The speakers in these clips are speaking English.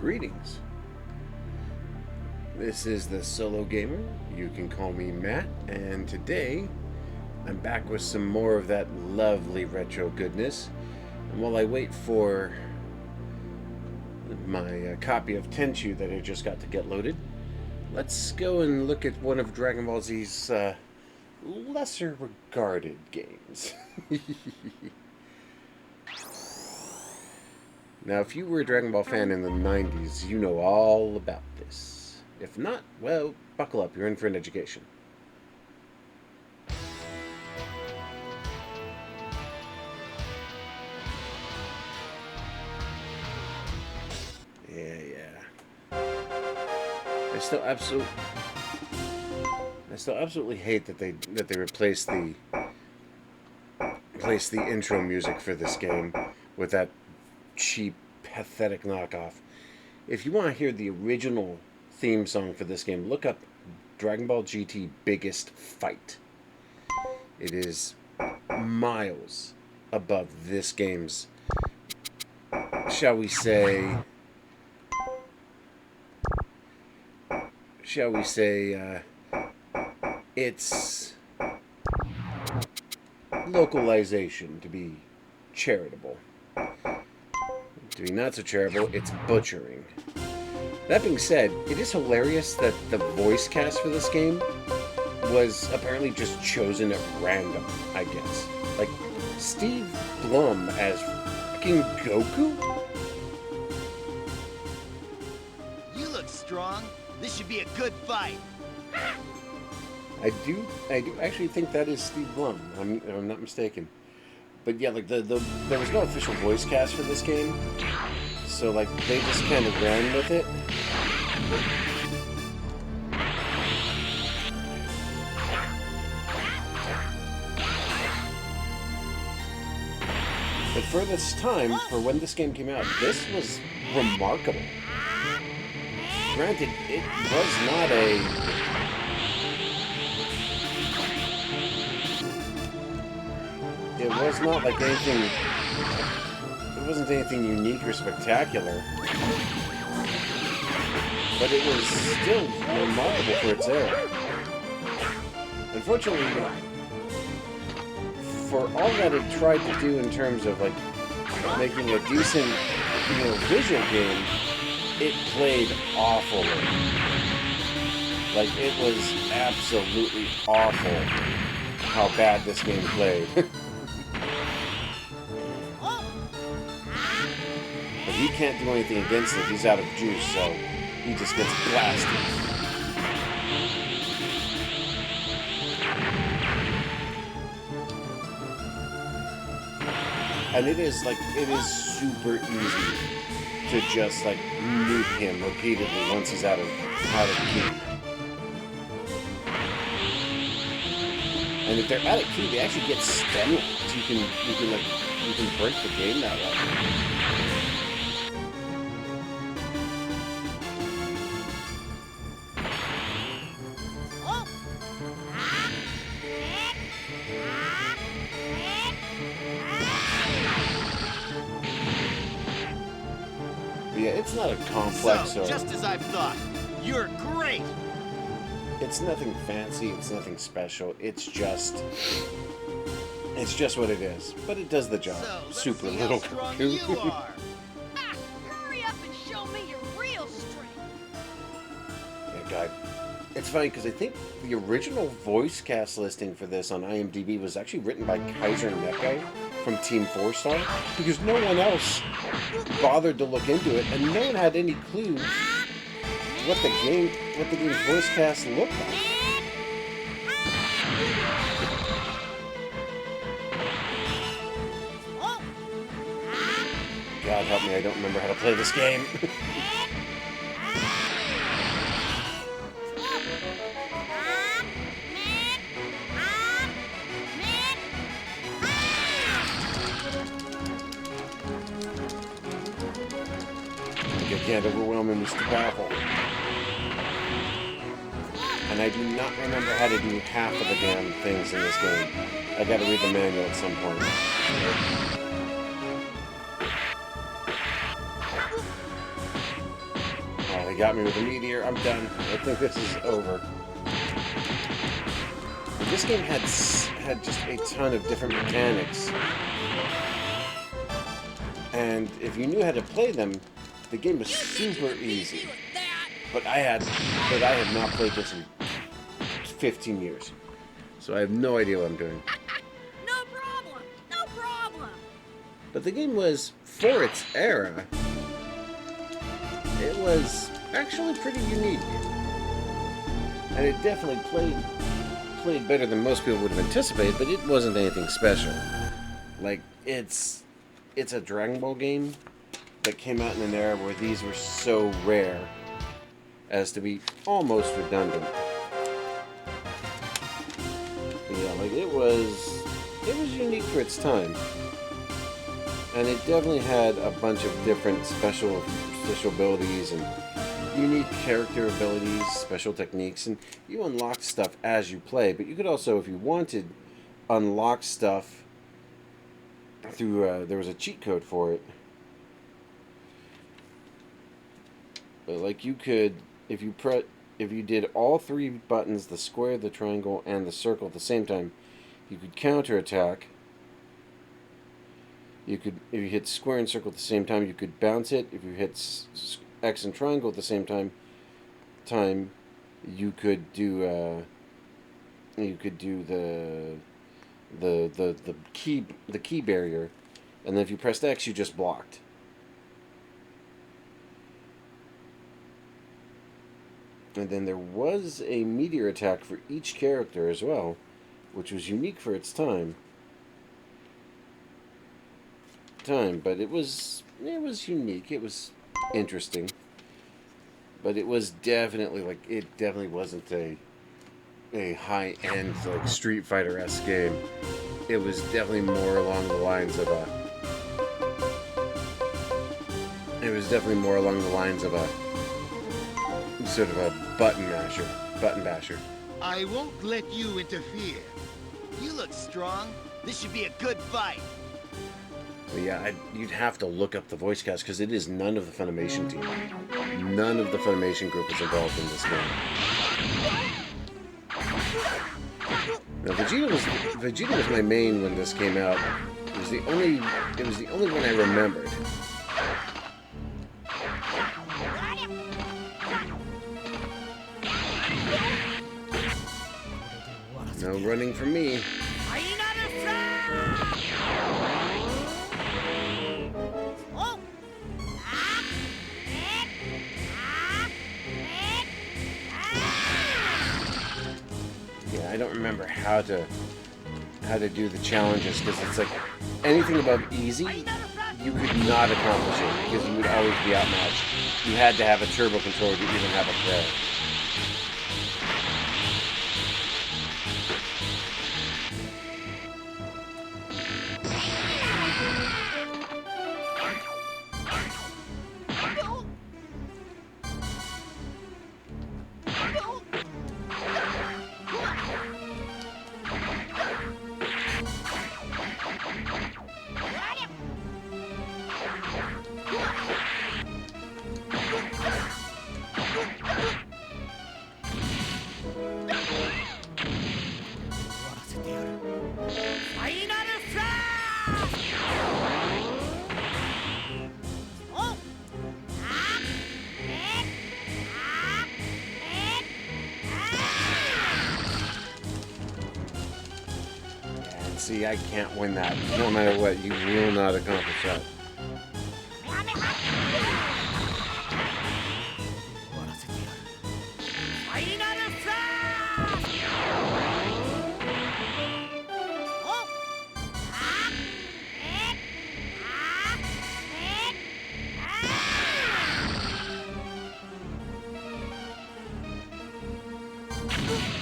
Greetings. This is the Solo Gamer. You can call me Matt, and today I'm back with some more of that lovely retro goodness. And while I wait for my copy of Tenchu that I just got to get loaded, let's go and look at one of Dragon Ball Z's lesser regarded games. Now, if you were a Dragon Ball fan in the 90s, you know all about this. If not, well, buckle up, you're in for an education. Yeah. I still absolutely hate that they replaced the intro music for this game with that cheap, pathetic knockoff. If you want to hear the original theme song for this game, look up Dragon Ball GT Biggest Fight. It is miles above this game's, shall we say, its localization, to be charitable. To be not so charitable, it's butchering. That being said, it is hilarious that the voice cast for this game was apparently just chosen at random, I guess. Like, Steve Blum as fucking Goku? You look strong. This should be a good fight. I do actually think that is Steve Blum. I'm not mistaken. But yeah, like there was no official voice cast for this game, so like they just kind of ran with it. But for this time, for when this game came out, this was remarkable. Granted, it was not a It was not like anything. It wasn't anything unique or spectacular, but it was still remarkable for its era. Unfortunately, for all that it tried to do in terms of like making a decent, visual game, it played awfully. Like, it was absolutely awful how bad this game played. He can't do anything against it. He's out of juice, so he just gets blasted. And it is super easy to just like nuke him repeatedly once he's out of key. And if they're out of key, they actually get stem. You can break the game that way. Yeah, it's not a complex so, just as I've thought, you're great. It's nothing fancy, it's nothing special. It's just what it is. But it does the job. So, Super little Goku. Hurry up and show me your real strength. Yeah, God. It's funny because I think the original voice cast listing for this on IMDb was actually written by Kaiser Neko from Team 4-Star, because no one else bothered to look into it, and no one had any clue what the game's voice cast looked like. God help me, I don't remember how to play this game. I can't overwhelm him, Mr. Powerful. And I do not remember how to do half of the damn things in this game. I gotta read the manual at some point. they got me with a meteor. I'm done. I think this is over. But this game had just a ton of different mechanics. And if you knew how to play them, the game was super easy. But I had not played this in 15 years. So I have no idea what I'm doing. No problem. No problem. But the game was, for its era, it was actually pretty unique. And it definitely played better than most people would have anticipated, but it wasn't anything special. Like, it's a Dragon Ball game that came out in an era where these were so rare as to be almost redundant. Yeah, like it was unique for its time. And it definitely had a bunch of different special abilities and unique character abilities, special techniques, and you unlocked stuff as you play, but you could also, if you wanted, unlock stuff through, there was a cheat code for it. But like you could, if you did all three buttons, the square, the triangle, and the circle at the same time, you could counterattack. You could, if you hit square and circle at the same time, you could bounce it. If you hit X and triangle at the same time, you could do the key barrier, and then if you pressed X, you just blocked. And then there was a meteor attack for each character as well, which was unique for its time. But it was unique. It was interesting. But it was definitely it definitely wasn't a high-end like Street Fighter-esque game. It was definitely more along the lines of a sort of a button basher. I won't let you interfere. You look strong. This should be a good fight. But yeah, you'd have to look up the voice cast because it is none of the Funimation team. None of the Funimation group is involved in this game. Now, Vegeta was my main when this came out. It was the only one I remembered. No running from me. Yeah, I don't remember how to do the challenges because it's like anything above easy, you could not accomplish it because you would always be outmatched. You had to have a turbo controller to even have a prayer. See, I can't win that. No matter what, you will not accomplish that.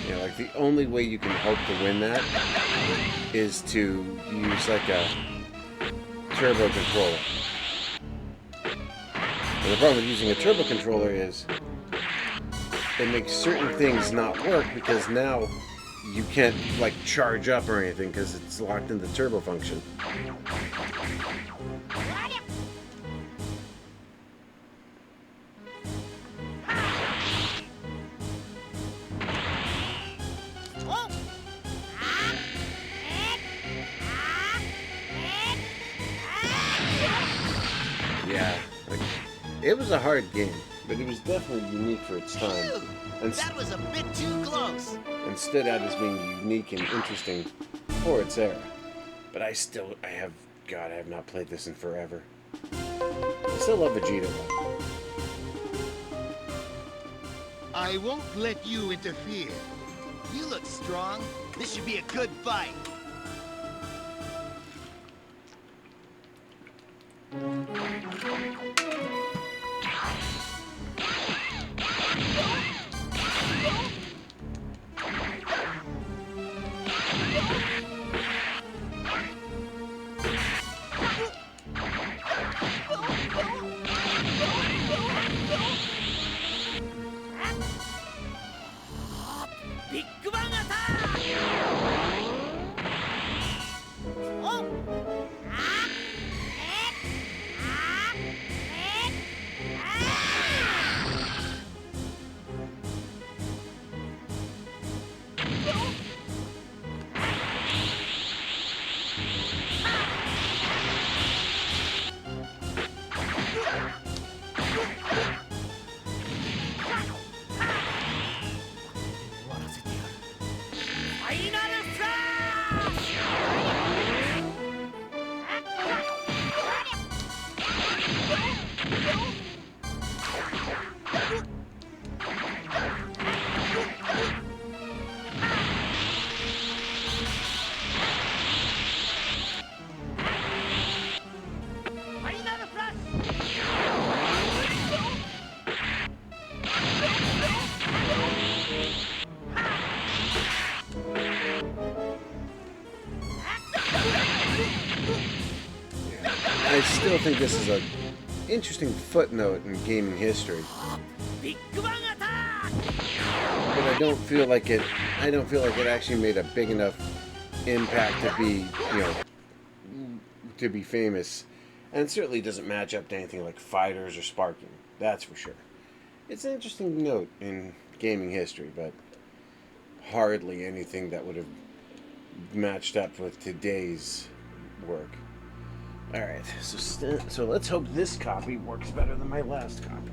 Yeah, like the only way you can hope to win that is to use like a turbo controller. And the problem with using a turbo controller is it makes certain things not work because now you can't like charge up or anything because it's locked in the turbo function. Yeah, like, it was a hard game, but it was definitely unique for its time, Phew! and That was a bit too close. stood out as being unique and interesting for its era. But God, I have not played this in forever. I still love Vegeta though. I won't let you interfere. You look strong. This should be a good fight. Big Bang attack! Oh! Ah! Final I still think this is an interesting footnote in gaming history, Big Bang attack! but I don't feel like it. I don't feel like it actually made a big enough impact to be, to be famous, and it certainly doesn't match up to anything like Fighters or Sparking. That's for sure. It's an interesting note in gaming history, but hardly anything that would have matched up with today's work. Alright, so let's hope this copy works better than my last copy.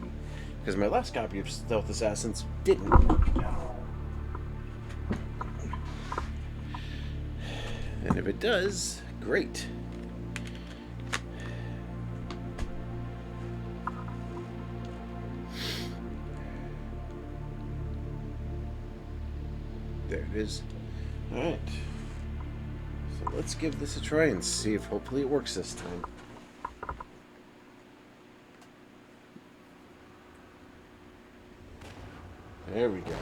Because my last copy of Stealth Assassins didn't work at all. And if it does, great. There it is. Alright. So let's give this a try and see if hopefully it works this time. There we go.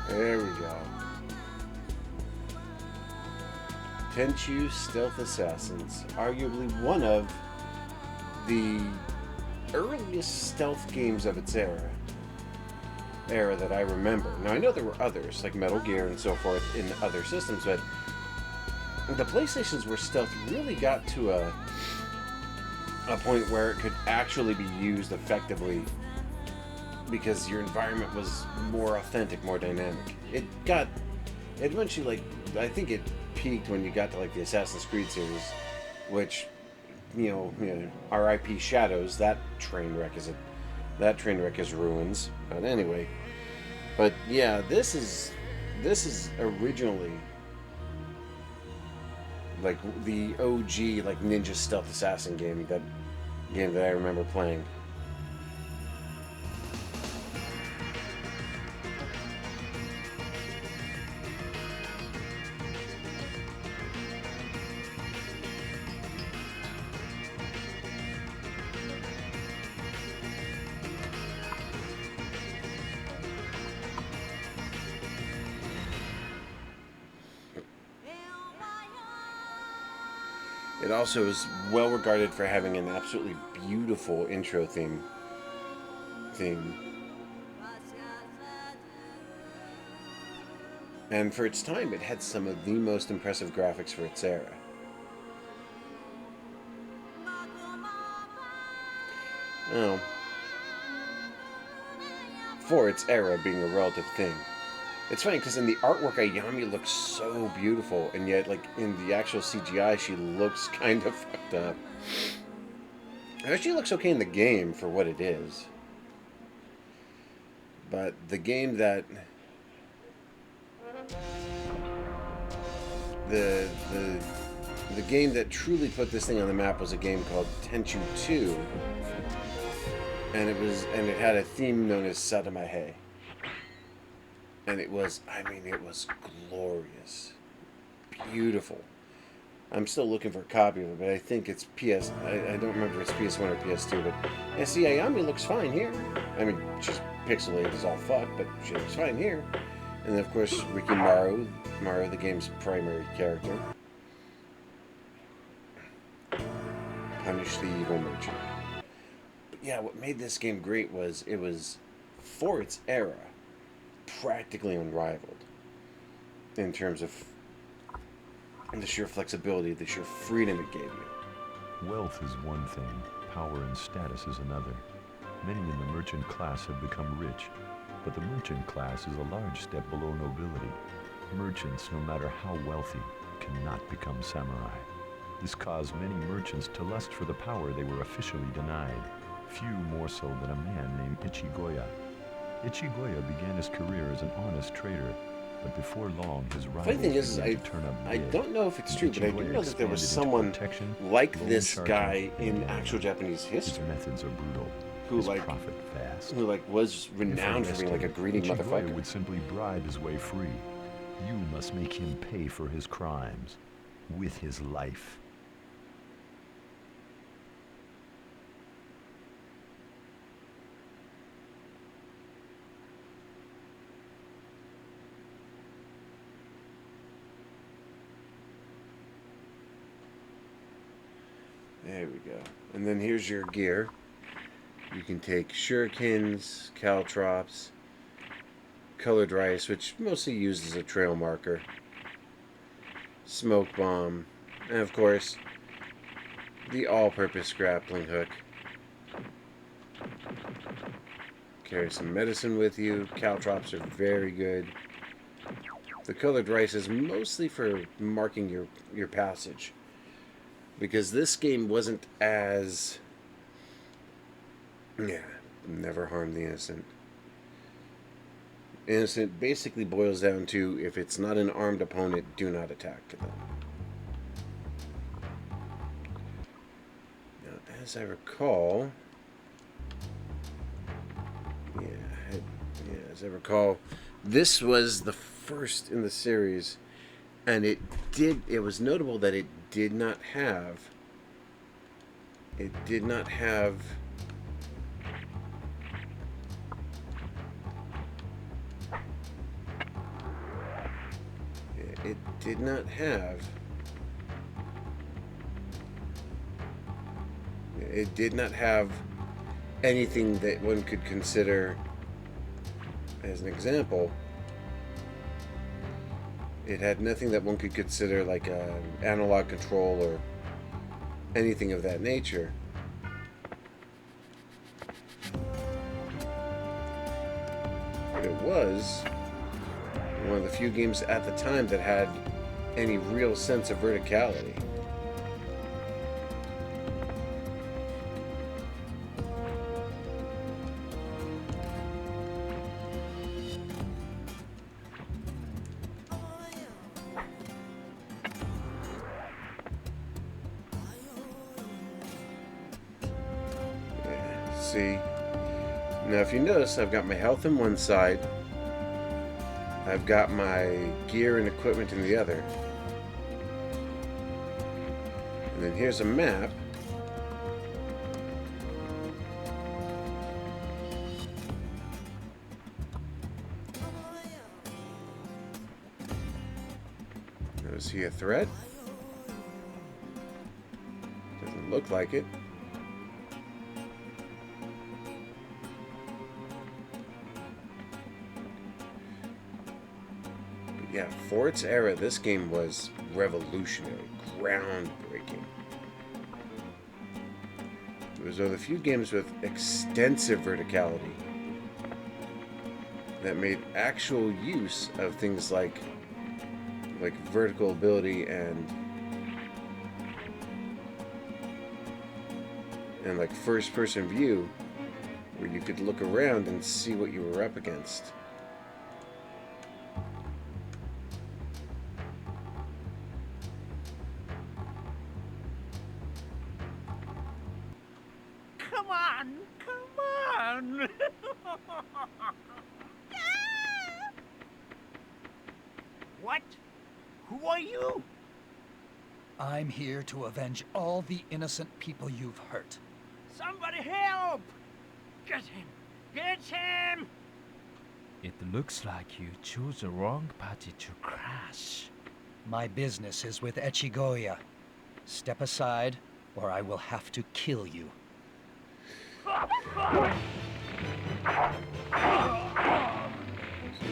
There we go. Tenchu Stealth Assassins, arguably one of the earliest stealth games of its era that I remember. Now I know there were others, like Metal Gear and so forth, in other systems, but the PlayStations where stealth really got to a point where it could actually be used effectively because your environment was more authentic, more dynamic. It eventually, like, I think it peaked when you got to like the Assassin's Creed series, which, R.I.P. Shadows. That train wreck is ruins. But anyway, but yeah, this is originally like the OG like ninja stealth assassin game that I remember playing. It also is well regarded for having an absolutely beautiful intro theme. And for its time, it had some of the most impressive graphics for its era. Oh, for its era being a relative thing. It's funny because in the artwork, Ayami looks so beautiful, and yet, like, in the actual CGI, she looks kind of fucked up. She looks okay in the game for what it is. But the game that... The game that truly put this thing on the map was a game called Tenchu 2. And it had a theme known as Satamahe. And it was glorious. Beautiful. I'm still looking for a copy of it, but I think it's PS... I don't remember if it's PS1 or PS2, but... Yeah, see, Ayami looks fine here. I mean, she's pixelated as all fuck, but she looks fine here. And then, of course, Rikimaru, the game's primary character. Punish the evil merchant. But yeah, what made this game great was it was, for its era, practically unrivaled in terms of the sheer flexibility, the sheer freedom it gave you. Wealth is one thing, power and status is another. Many in the merchant class have become rich, but the merchant class is a large step below nobility. Merchants, no matter how wealthy, cannot become samurai. This caused many merchants to lust for the power they were officially denied, few more so than a man named Ichigoya. Ichigoya began his career as an honest trader, but before long his rivals Funny thing is, began to turn up I big. don't know if it's true, but I do know that there was someone like this guy in actual Japanese history. His methods are brutal. Who his like profit fast. who like was renowned for being like a greedy Ichigoya motherfucker. would simply bribe his way free. You must make him pay for his crimes with his life. There we go. And then here's your gear. You can take shurikens, caltrops, colored rice, which mostly used as a trail marker, smoke bomb, and of course, the all-purpose grappling hook. Carry some medicine with you. Caltrops are very good. The colored rice is mostly for marking your passage, because this game wasn't as... Yeah, never harm the innocent. Innocent basically boils down to, if it's not an armed opponent, do not attack them. Now, as I recall... as I recall, this was the first in the series, and it was notable that it did not have anything that one could consider, as an example, it had nothing that one could consider like an analog control or anything of that nature. But it was one of the few games at the time that had any real sense of verticality. See, now if you notice, I've got my health in one side, I've got my gear and equipment in the other, and then here's a map. Now, is he a threat? looked like it. But yeah, for its era, this game was revolutionary, groundbreaking. It was one of the few games with extensive verticality that made actual use of things like vertical ability and like first person view, where you could look around and see what you were up against. Come on, come on. What? Who are you? I'm here to avenge all the innocent people you've hurt. Somebody help! Get him! Get him! It looks like you chose the wrong party to crash. My business is with Echigoya. Step aside, or I will have to kill you. So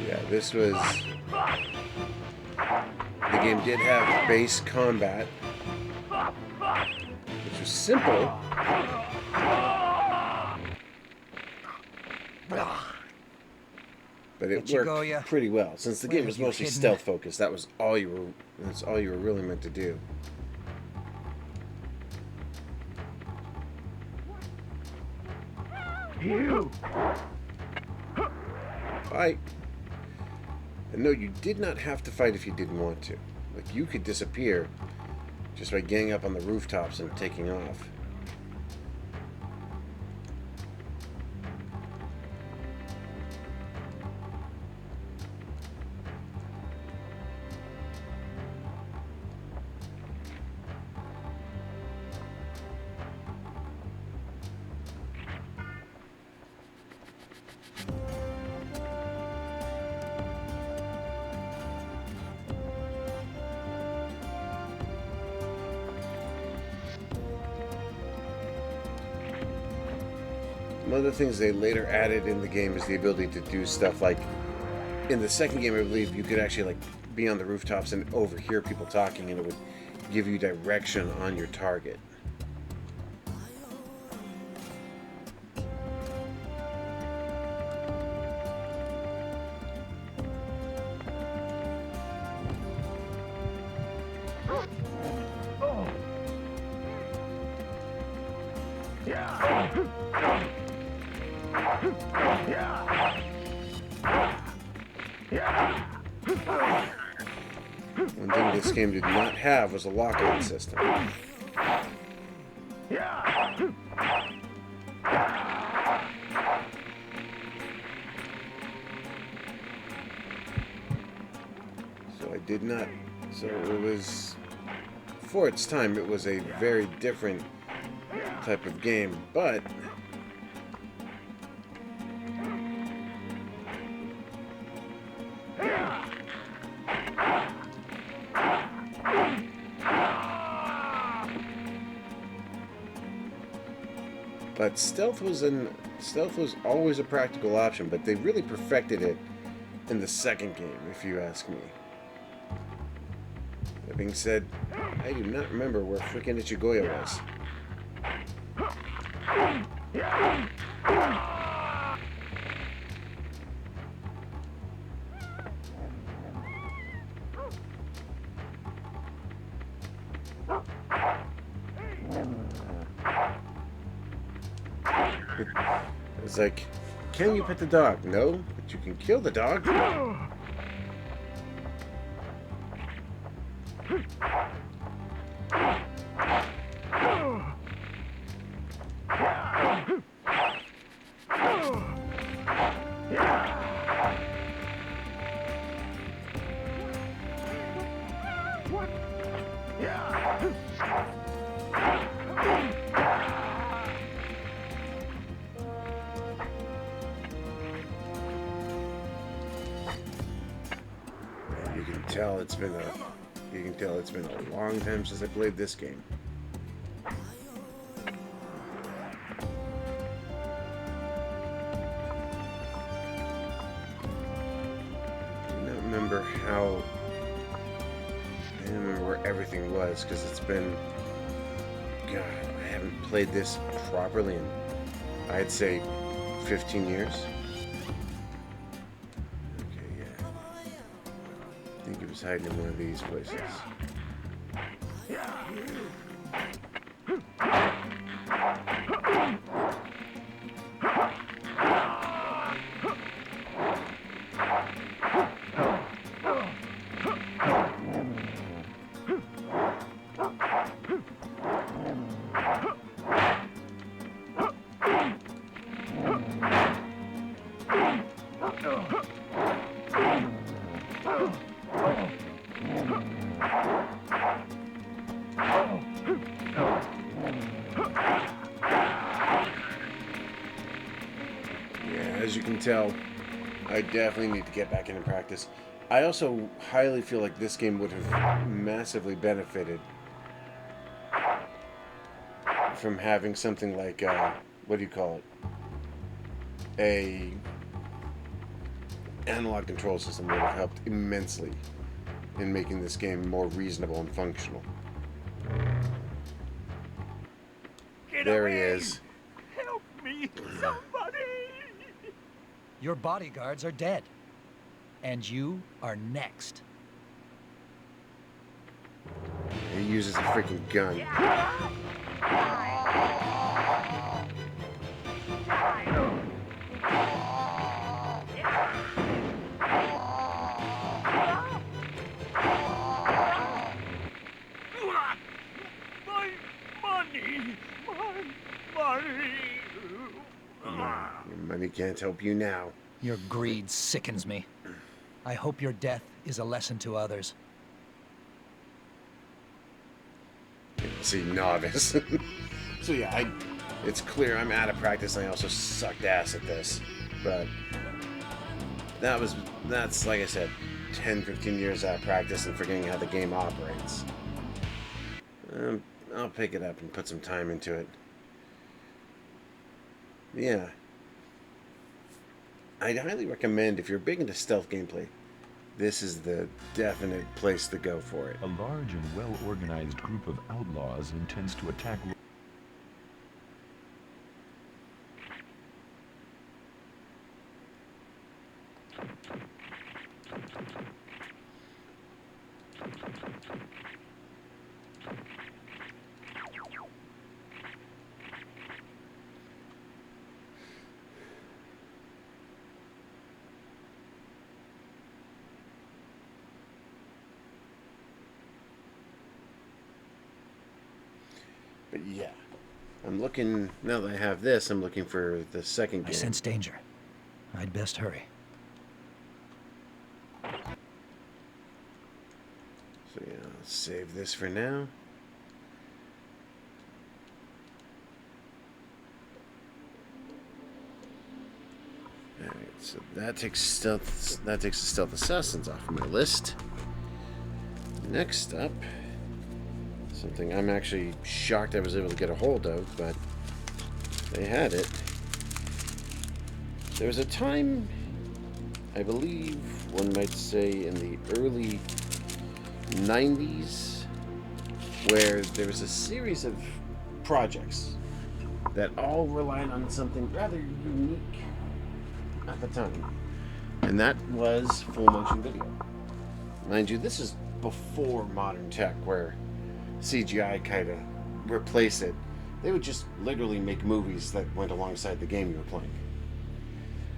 yeah, this was... The game did have base combat, which was simple. But it Echigoya, worked pretty well. Since the where game was have you mostly hidden? stealth focused, that's all you were really meant to do. You! Fight. And no, you did not have to fight if you didn't want to. Like, you could disappear just by getting up on the rooftops and taking off. One of the things they later added in the game is the ability to do stuff like, in the second game I believe, you could actually like be on the rooftops and overhear people talking, and it would give you direction on your target. One thing this game did not have was a lock-on system. So I did not... So it was... For its time, it was a very different type of game, but... But stealth was always a practical option, but they really perfected it in the second game, if you ask me. That being said, I do not remember where frickin' Ichigoya was. It's like, can you pet the dog? No, but you can kill the dog. You can tell it's been a long time since I played this game. how... I don't remember where everything was, because it's been... God, I haven't played this properly in, I'd say, 15 years. Okay, yeah. I think he was hiding in one of these places. As you can tell, I definitely need to get back into practice. I also highly feel like this game would have massively benefited from having something like, what do you call it? A analog control system would have helped immensely in making this game more reasonable and functional. There he is. Help me, somebody! Your bodyguards are dead. And you are next. He uses a freaking gun. My money! My money! Your money can't help you now. Your greed sickens me. I hope your death is a lesson to others. See, novice. So yeah, it's clear I'm out of practice. I also sucked ass at this, but that's like I said, 10-15 years out of practice and forgetting how the game operates. I'll pick it up and put some time into it. Yeah, I'd highly recommend, if you're big into stealth gameplay, this is the definite place to go for it. A large and well-organized group of outlaws intends to attack... But yeah, I'm looking, now that I have this, I'm looking for the second game. I sense danger. I'd best hurry. So yeah, I'll save this for now. Alright, so that takes the stealth assassins off my list. Next up, something I'm actually shocked I was able to get a hold of, but they had it. There was a time, I believe one might say in the early 90s, where there was a series of projects that all relied on something rather unique at the time. And that was full motion video. Mind you, this is before modern tech, where CGI kind of replaced it. They would just literally make movies that went alongside the game you were playing.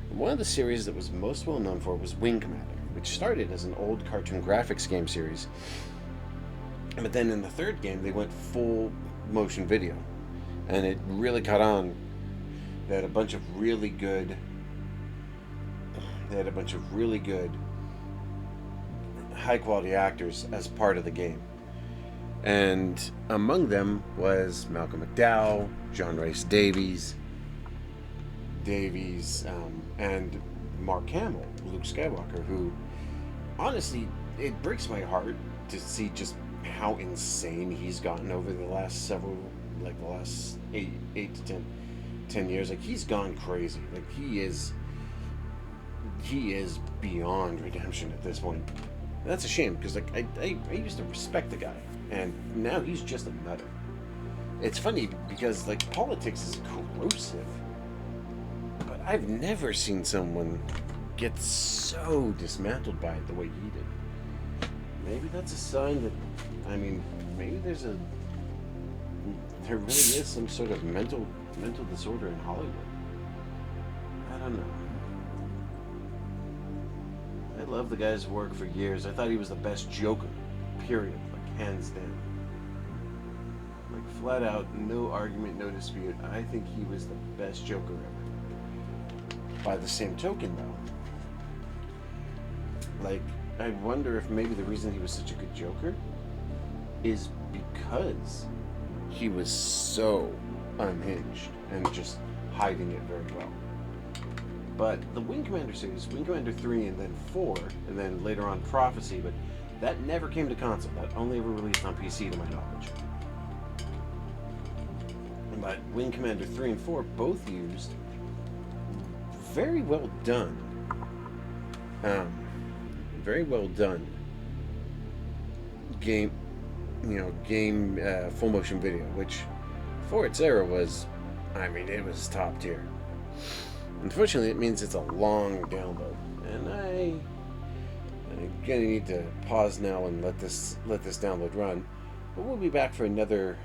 And one of the series that was most well known for was Wing Commander, which started as an old cartoon graphics game series. But then in the third game, they went full motion video. And it really caught on. They had a bunch of really good high quality actors as part of the game. And among them was Malcolm McDowell, John Rhys Davies, and Mark Hamill, Luke Skywalker, who, honestly, it breaks my heart to see just how insane he's gotten over the last eight to 10 years. Like, he's gone crazy. Like, he is beyond redemption at this point. That's a shame, because like I used to respect the guy, and now he's just a nutter. It's funny because like politics is corrosive, but I've never seen someone get so dismantled by it the way he did. Maybe that's a sign that, I mean, maybe there really is some sort of mental disorder in Hollywood. I don't know. I love the guy's work for years. I thought he was the best Joker, period, like hands down. Like flat out, no argument, no dispute. I think he was the best Joker ever. By the same token, though, like, I wonder if maybe the reason he was such a good Joker is because he was so unhinged and just hiding it very well. But the Wing Commander series, Wing Commander 3 and then 4, and then later on Prophecy, but that never came to console. That only ever released on PC to my knowledge. But Wing Commander 3 and 4 both used very well done. Very well done game full motion video, which for its era was, I mean, it was top tier. Unfortunately, it means it's a long download, and I'm gonna need to pause now and let this download run. But we'll be back for another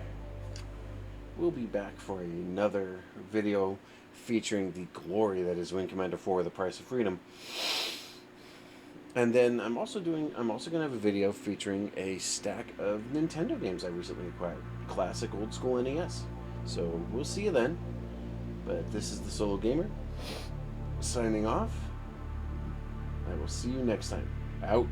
video featuring the glory that is Wing Commander 4: The Price of Freedom. And then I'm also gonna have a video featuring a stack of Nintendo games I recently acquired, classic old school NES. So we'll see you then. But this is the Solo Gamer signing off. I will see you next time. Out.